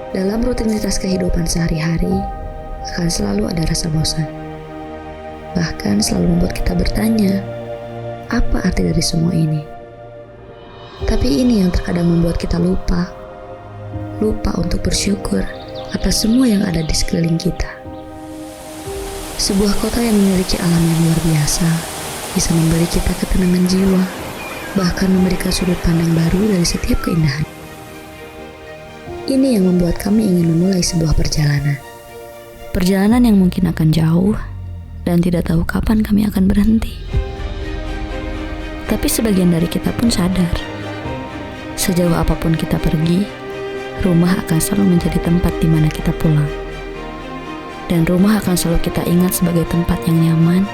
Dalam rutinitas kehidupan sehari-hari, akan selalu ada rasa bosan. Bahkan selalu membuat kita bertanya, apa arti dari semua ini? Tapi ini yang terkadang membuat kita lupa untuk bersyukur atas semua yang ada di sekeliling kita. Sebuah kota yang memiliki alam yang luar biasa, bisa memberi kita ketenangan jiwa, bahkan memberikan sudut pandang baru dari setiap keindahan. Ini yang membuat kami ingin memulai sebuah perjalanan. Perjalanan yang mungkin akan jauh dan tidak tahu kapan kami akan berhenti. Tapi sebagian dari kita pun sadar, sejauh apapun kita pergi, rumah akan selalu menjadi tempat di mana kita pulang. Dan rumah akan selalu kita ingat sebagai tempat yang nyaman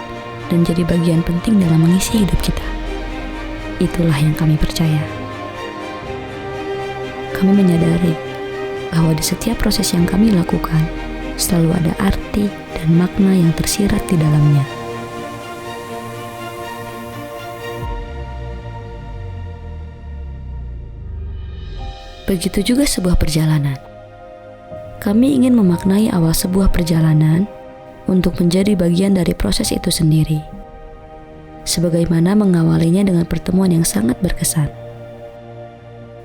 dan jadi bagian penting dalam mengisi hidup kita. Itulah yang kami percaya. Kami menyadari bahwa di setiap proses yang kami lakukan, selalu ada arti dan makna yang tersirat di dalamnya. Begitu juga sebuah perjalanan. Kami ingin memaknai awal sebuah perjalanan untuk menjadi bagian dari proses itu sendiri. Sebagaimana mengawalinya dengan pertemuan yang sangat berkesan.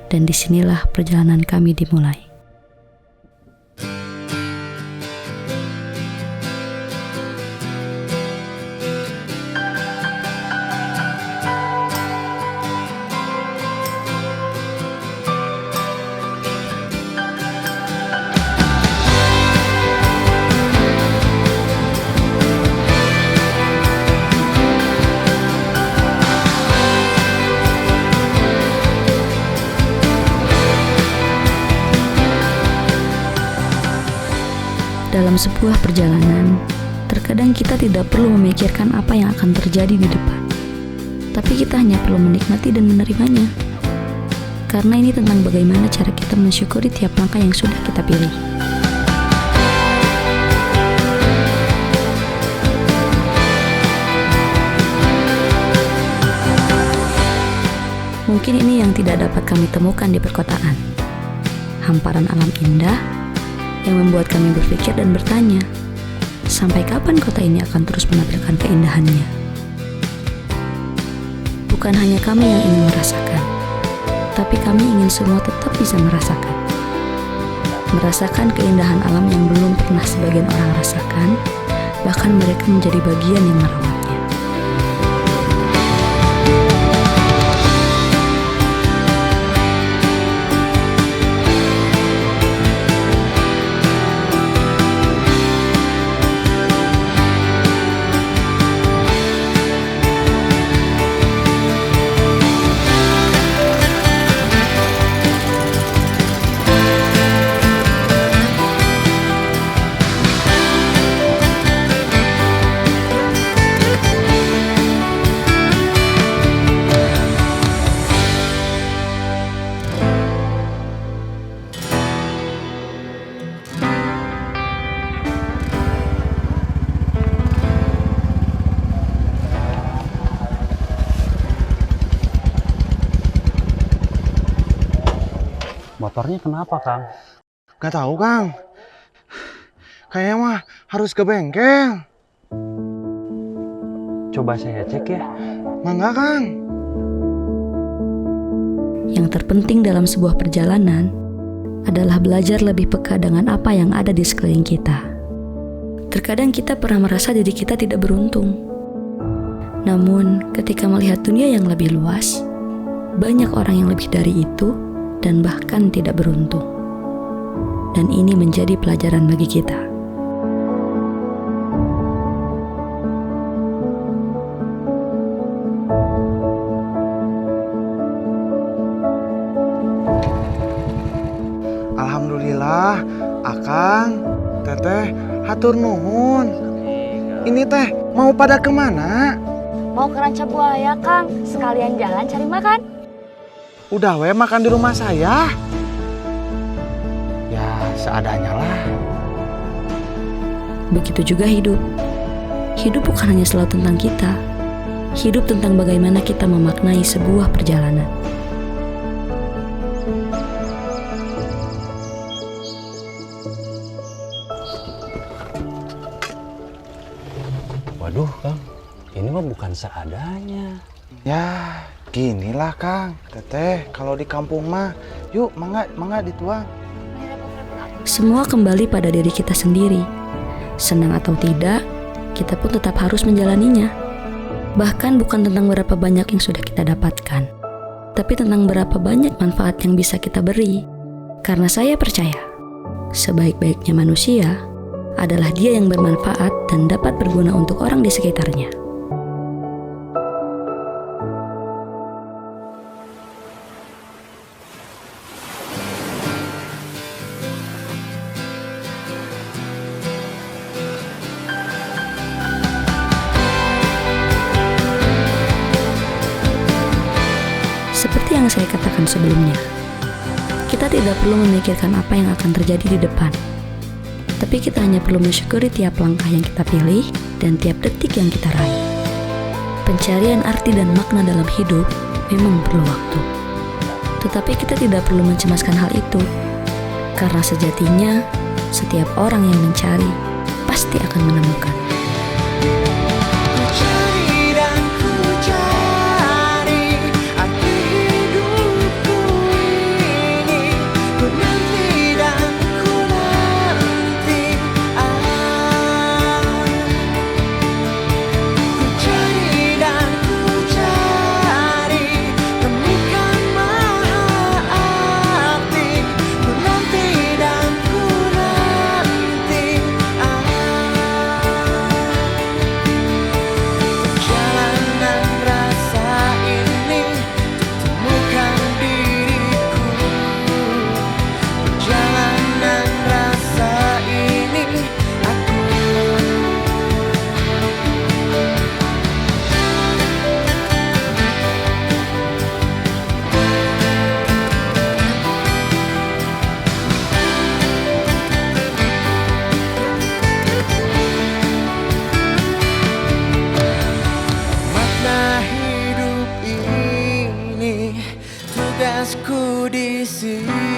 Dan disinilah perjalanan kami dimulai. Dalam sebuah perjalanan, terkadang kita tidak perlu memikirkan apa yang akan terjadi di depan. Tapi kita hanya perlu menikmati dan menerimanya. Karena ini tentang bagaimana cara kita mensyukuri tiap langkah yang sudah kita pilih. Mungkin ini yang tidak dapat kami temukan di perkotaan. Hamparan alam indah yang membuat kami berpikir dan bertanya, sampai kapan kota ini akan terus menampilkan keindahannya? Bukan hanya kami yang ingin merasakan, tapi kami ingin semua tetap bisa merasakan. Merasakan keindahan alam yang belum pernah sebagian orang rasakan, bahkan mereka menjadi bagian yang merawatnya. Motornya kenapa, Kang? Gak tahu, Kang. Kayaknya mah harus ke bengkel. Coba saya cek ya. Mangga, Kang. Yang terpenting dalam sebuah perjalanan adalah belajar lebih peka dengan apa yang ada di sekeliling kita. Terkadang kita pernah merasa diri kita tidak beruntung. Namun, ketika melihat dunia yang lebih luas, banyak orang yang lebih dari itu dan bahkan tidak beruntung. Dan ini menjadi pelajaran bagi kita. Alhamdulillah, Akang, Teteh, hatur nuhun. Ini teh mau pada kemana? Mau ke Ranca Buaya, Kang. Sekalian jalan cari makan. Udah we makan di rumah saya. Ya seadanya lah. Begitu juga hidup. Hidup bukan hanya selalu tentang kita. Hidup tentang bagaimana kita memaknai sebuah perjalanan. Waduh Kang, ini mah bukan seadanya. Ya, ginilah Kang. Teteh, kalau di kampung mah, yuk mangga dituang. Semua kembali pada diri kita sendiri. Senang atau tidak, kita pun tetap harus menjalaninya. Bahkan bukan tentang berapa banyak yang sudah kita dapatkan, tapi tentang berapa banyak manfaat yang bisa kita beri. Karena saya percaya, sebaik-baiknya manusia adalah dia yang bermanfaat dan dapat berguna untuk orang di sekitarnya. Seperti yang saya katakan sebelumnya, kita tidak perlu memikirkan apa yang akan terjadi di depan. Tapi kita hanya perlu mensyukuri tiap langkah yang kita pilih dan tiap detik yang kita raih. Pencarian arti dan makna dalam hidup memang perlu waktu. Tetapi kita tidak perlu mencemaskan hal itu. Karena sejatinya, setiap orang yang mencari pasti akan menemukan. Tugasku di sini.